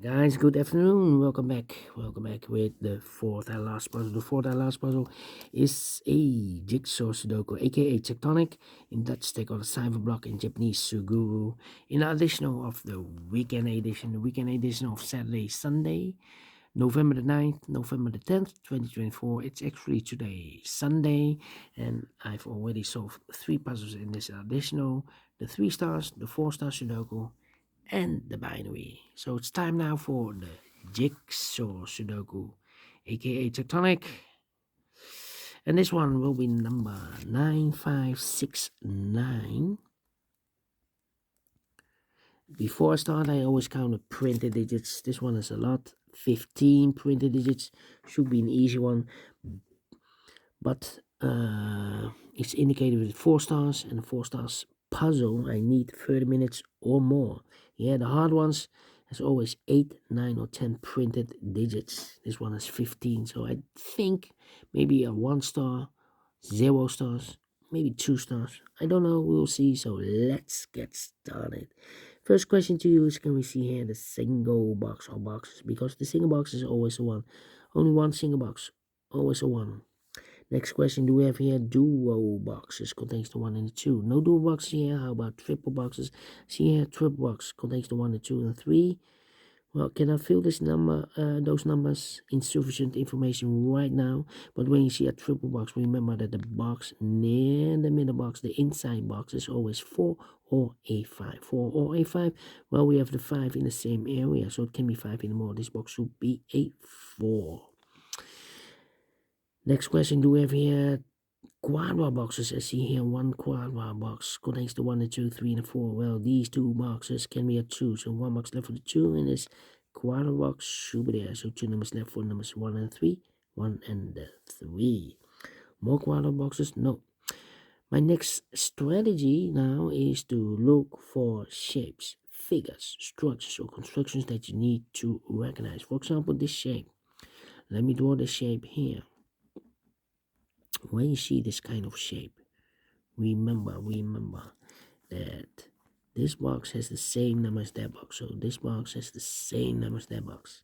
Guys, good afternoon. Welcome back. Welcome back with the fourth and last puzzle. The fourth and last puzzle is a jigsaw Sudoku, aka Tectonic, in Dutch they call it cipher block, in Japanese Suguru. In addition of the weekend edition of Saturday, Sunday, November the 9th, November the 10th, 2024. It's actually today, Sunday, and I've already solved 3 puzzles in this additional: the 3 stars, the 4-star Sudoku, and the binary. So it's time now for the jigsaw Sudoku, aka Tectonic. And this one will be number 9569. Before I start, I always count the printed digits. This one is a lot. 15 printed digits. Should be an easy one. But it's indicated with 4 stars, and the 4 stars puzzle I need 30 minutes or more. Yeah, the hard ones has always 8, 9 or 10 printed digits. This one has 15, so I think maybe a 1 star, 0 stars, maybe 2 stars. I don't know, we'll see. So let's get started. First question to you is, can we see here the single box or boxes? Because the single box is always a 1. Only one single box, always a 1. Next question, do we have here duo boxes? Contains the 1 and the 2. No duo boxes here. How about triple boxes? See here, triple box contains the 1, the 2, and the 3. Well, can I fill this number, those numbers? Insufficient information right now. But when you see a triple box, remember that the box near the middle box, the inside box, is always 4 or a 5. 4 or a 5. Well, we have the 5 in the same area, so it can be 5 in more. This box should be a 4. Next question, do we have here quadra boxes? I see here 1 quadra box contains the 1, the 2, 3, and the 4. Well, these 2 boxes can be a 2, so 1 box left for the 2, and this quadra box should be there. So 2 numbers left for numbers 1 and 3, 1 and 3. More quadra boxes? No. My next strategy now is to look for shapes, figures, structures, or constructions that you need to recognize. For example, this shape. Let me draw the shape here. When you see this kind of shape, remember that this box has the same number as that box. So this box has the same number as that box.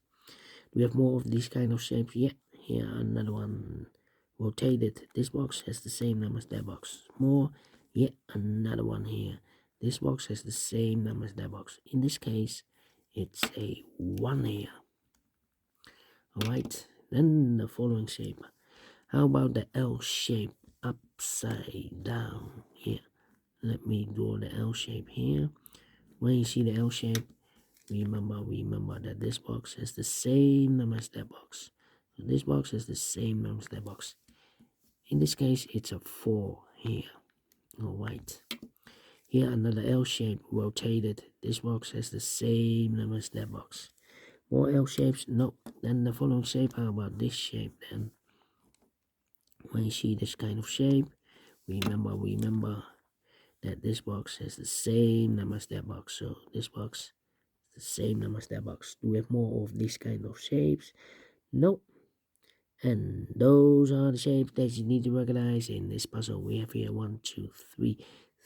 Do we have more of these kind of shapes? Yeah, here another one rotated. This box has the same number as that box. More, yeah, another one here. This box has the same number as that box. In this case, it's a 1 here. Alright, then the following shape. How about the L shape upside down here? Let me draw the L shape here. When you see the L shape, remember that this box has the same number as that box. So this box has the same number as that box. In this case, it's a 4 here. Alright. Here another L shape rotated. This box has the same number as that box. More L shapes? No. Then the following shape, how about this shape then? When you see this kind of shape, remember that this box has the same number as that box. So this box is the same number as that box. Do we have more of these kind of shapes? Nope. And those are the shapes that you need to recognize in this puzzle. We have here 1, 2, 3,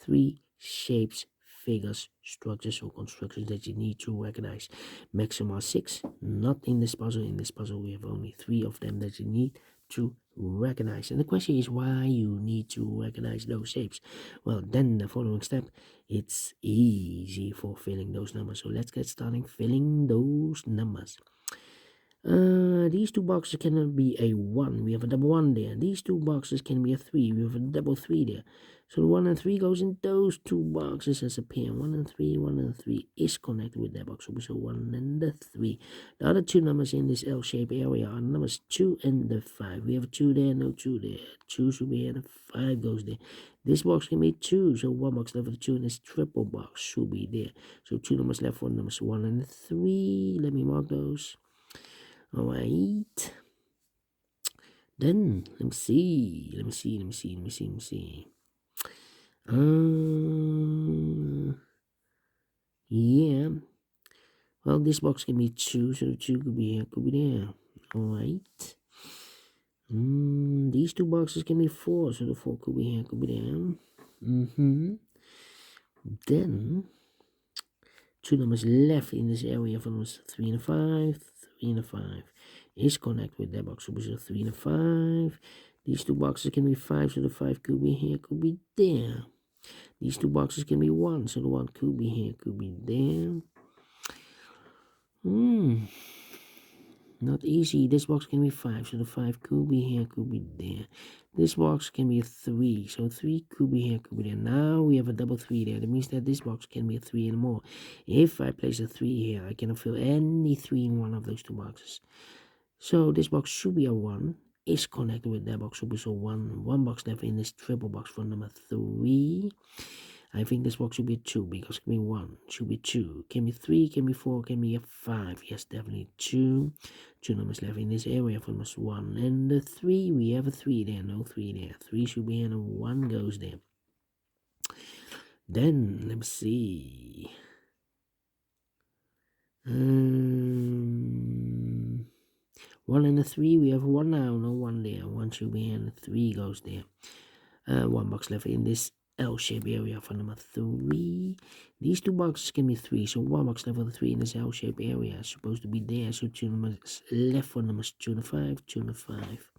3 shapes, figures, structures, or constructions that you need to recognize. Maximum are 6, not in this puzzle. In this puzzle, we have only 3 of them that you need to recognize. And the question is why you need to recognize those shapes. Well, then the following step, it's easy for filling those numbers. So let's get started filling those numbers. These 2 boxes cannot be a 1. We have a double 1 there. These 2 boxes can be a 3. We have a double 3 there. So the 1 and 3 goes in those 2 boxes as a pair. 1 and 3 is connected with that box. So 1 and the 3. The other 2 numbers in this L-shaped area are numbers 2 and the 5. We have a 2 there, no 2 there. 2 should be here, and 5 goes there. This box can be 2. So 1 box left for the 2, and this triple box should be there. So 2 numbers left for numbers 1 and 3. Let me mark those. Alright. Then let me see. Yeah. Well, this box can be 2, so the 2 could be here, could be there. Alright. These 2 boxes can be 4, so the 4 could be here, could be there. Then Two numbers left in this area for numbers 3 and 5. 3 and 5 is connected with that box, so 3 and 5. These two boxes can be 5, so the 5 could be here, could be there. These two boxes can be 1, so the 1 could be here, could be there. Not easy. This box can be 5, so the 5 could be here, could be there. This box can be a 3, so 3 could be here, could be there. Now we have a double 3 there. That means that this box can be a 3 and more. If I place a 3 here, I cannot fill any 3 in one of those two boxes. So this box should be a 1. Is connected with that box, so 1 box left in this triple box for number 3. I think this box should be a 2 because it can be 1, should be 2, can be 3, can be 4, can be a 5. Yes, definitely 2. 2 numbers left in this area for numbers 1 and the 3. We have a 3 there, no 3 there. 3 should be here and 1 goes there. Then let me see. 1 and a 3, we have 1 now, no 1 there. 1 should be here and 3 goes there. 1 box left in this L-shaped area for number 3. These two boxes can be 3, so 1 box left for the 3 in this L-shaped area is supposed to be there. So 2 numbers left for numbers 2 and 5, 2 and 5.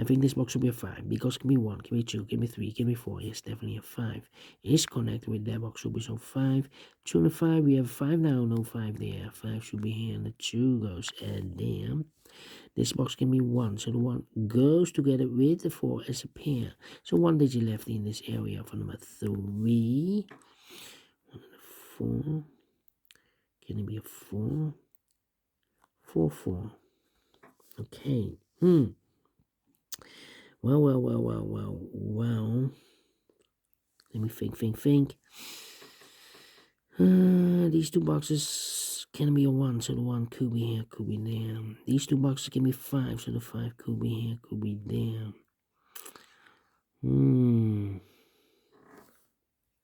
I think this box should be a 5 because it can be 1, can be 2, can be 3, can be 4. Yes, definitely a 5 is connected with that box, should be so 5. 2 and 5, we have 5 now, no 5 there. 5 should be here and the 2 goes there. This box can be 1, so the 1 goes together with the 4 as a pair. So 1 digit left in this area for number 3. 1 and a 4. Can it be a 4? 4, 4. Okay. Well. Let me think. These two boxes can be a 1, so the 1 could be here, could be there. These two boxes can be 5, so the 5 could be here, could be there.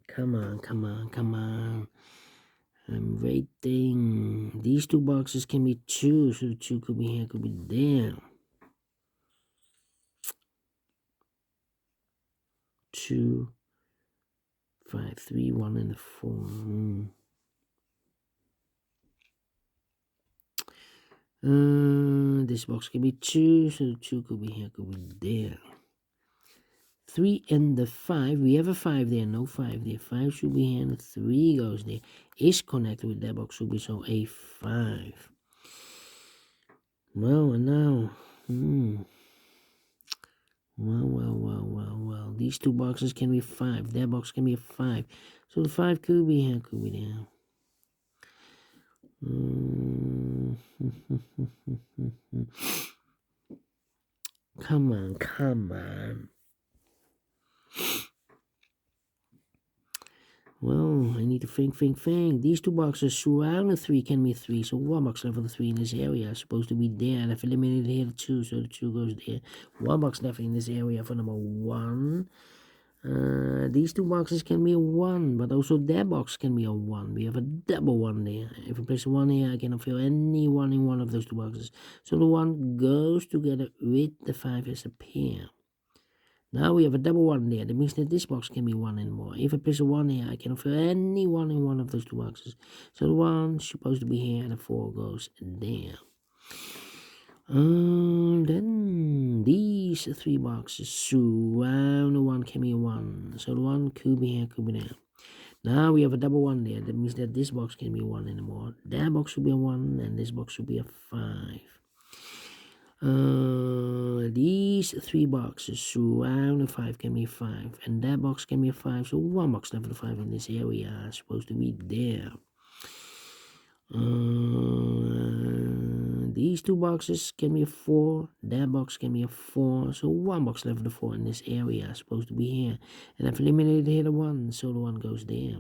Come on. I'm waiting. These two boxes can be 2, so the 2 could be here, could be there. 2, 5, 3, 1, and 4. This box can be 2, so the 2 could be here, could be there. 3 and the 5, we have a 5 there, no 5 there. 5 should be here, and the 3 goes there. Is connected with that box, should be so a 5. Well, and now, Well. These two boxes can be 5. That box can be a 5. So the 5 could be here, could be there. Come on. Well, I need to think. These two boxes surround the 3 can be 3. So 1 box left for the 3 in this area is supposed to be there. And I've eliminated here the 2, so the 2 goes there. 1 box left in this area for number 1. These two boxes can be a 1, but also that box can be a 1. We have a double 1 there. If I place a 1 here, I cannot fill any 1 in one of those two boxes. So the 1 goes together with the 5 as a pair. Now we have a double 1 there. That means that this box can be 1 and more. If I place a 1 here, I cannot fill any 1 in one of those two boxes. So the 1 is supposed to be here and the 4 goes there. Then these 3 boxes surround the 1 can be a 1. So the 1 could be here, could be there. Now we have a double 1 there. That means that this box can be 1 and more. That box should be a 1 and this box should be a 5. These 3 boxes surround the 5 can be 5. And that box can be a 5. So 1 box left for the 5 in this area is supposed to be there. These 2 boxes can be a 4. That box can be a 4. So 1 box left for the 4 in this area is supposed to be here. And I've eliminated here the 1. So the 1 goes there.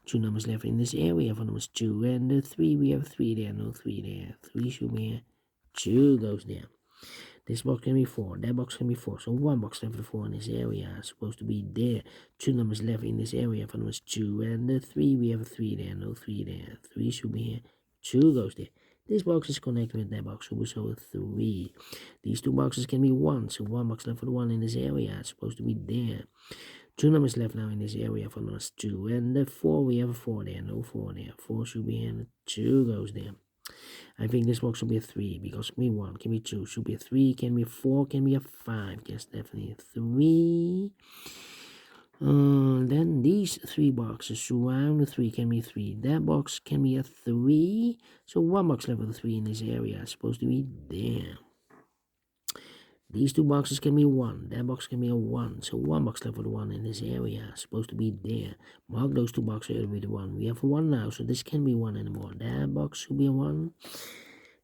2 numbers left in this area for numbers 2 and the 3. We have 3 there. No 3 there. 3 should be here. 2 goes there. This box can be 4. That box can be 4. So 1 box left for the 4 in this area is supposed to be there. 2 numbers left in this area for numbers 2 and the 3. We have a 3 there. No 3 there. 3 should be here. 2 goes there. This box is connected with that box, so a 3. These 2 boxes can be 1. So 1 box left for the 1 in this area is supposed to be there. Two numbers left now in this area for numbers 2. And the 4, we have a 4 there. No 4 there. 4 should be here. And 2 goes there. I think this box will be a 3 because can be 1, can be 2, should be a 3, can be a 4, can be a 5. Yes, definitely a 3. Then these 3 boxes surround the 3 can be 3. That box can be a 3. So 1 box left with a 3 in this area is supposed to be there. These 2 boxes can be 1. That box can be a 1. So 1 box left with 1 in this area is supposed to be there. Mark those 2 boxes with 1. We have a 1 now, so this can't be 1 anymore. That box should be a 1.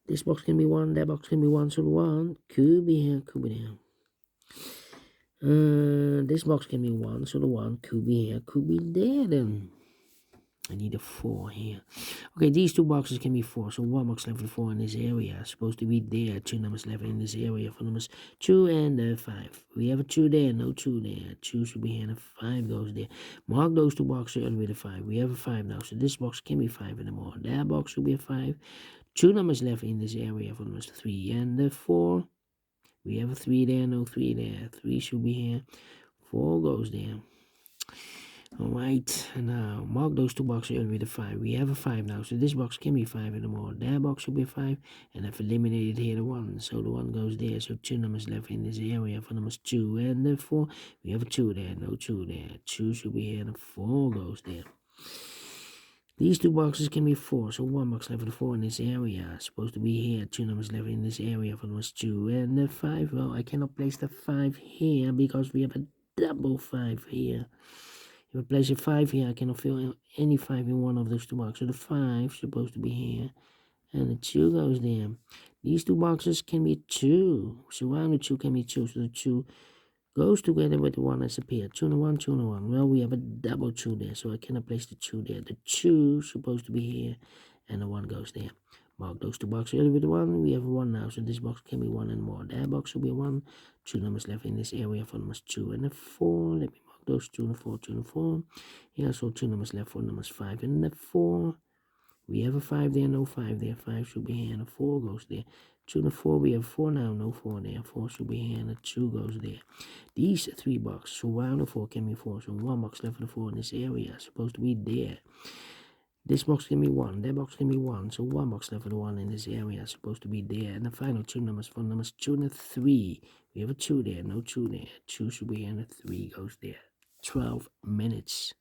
This box can be 1. That box can be 1. So the 1 could be here, could be there. This box can be 1. So the 1 could be here, could be there then. I need a 4 here. Okay, these 2 boxes can be 4. So 1 box left with 4 in this area. Supposed to be there. 2 numbers left in this area for numbers 2 and 5. We have a 2 there, no 2 there. 2 should be here and a 5 goes there. Mark those 2 boxes with a 5. We have a 5 now. So this box can be 5 anymore. That box should be a 5. 2 numbers left in this area for numbers 3 and 4. We have a 3 there, no 3 there. 3 should be here. 4 goes there. Alright, now mark those 2 boxes with a 5. We have a 5 now, so this box can be 5 anymore. That box should be 5, and I've eliminated here the 1, so the 1 goes there. So 2 numbers left in this area for numbers 2 and 4. We have a 2 there, no 2 there. 2 should be here, and 4 goes there. These 2 boxes can be 4, so 1 box left for the 4 in this area. Supposed to be here. 2 numbers left in this area for numbers 2 and 5. Well, I cannot place the 5 here because we have a double 5 here. If I place a 5 here, I cannot fill any 5 in one of those 2 boxes. So the 5 is supposed to be here, and the 2 goes there. These 2 boxes can be 2. Surround the 2 can be 2, so the 2 goes together with the 1 that's appeared. 2 and a 1, 2 and a 1. Well, we have a double 2 there, so I cannot place the 2 there. The 2 is supposed to be here, and the 1 goes there. Mark those 2 boxes with 1. We have a 1 now, so this box can be 1 and more. That box will be 1. 2 numbers left in this area for numbers 2 and 4. Let me mark those 2 and 4, 2 and 4. Yeah, so 2 numbers left for numbers 5 and 4. We have a 5 there, no 5 there. 5 should be here, and a 4 goes there. 2 and 4, we have 4 now, no 4 there. 4 should be here, and a 2 goes there. These 3 boxes surround the 4 can be 4. So 1 box left for the 4 in this area is supposed to be there. This box can be 1, that box can be 1. So 1 box left for the 1 in this area is supposed to be there. And the final 2 numbers for numbers 2 and 3. We have a 2 there, no 2 there. 2 should be here, and a 3 goes there. 12 minutes.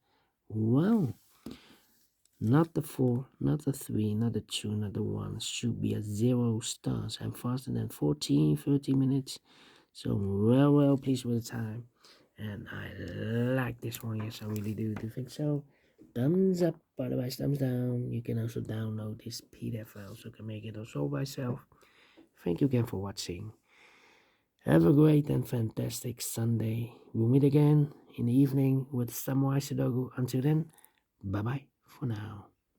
Wow. Not the 4, not the 3, not the 2, not the 1. Should be a 0 stars. I'm faster than 14, 30 minutes. So I'm well pleased with the time. And I like this one. Yes, I really do think so. Thumbs up, otherwise thumbs down. You can also download this PDF file so you can make it also by yourself. Thank you again for watching. Have a great and fantastic Sunday. We'll meet again in the evening with some more Sudoku. Until then, bye-bye for now.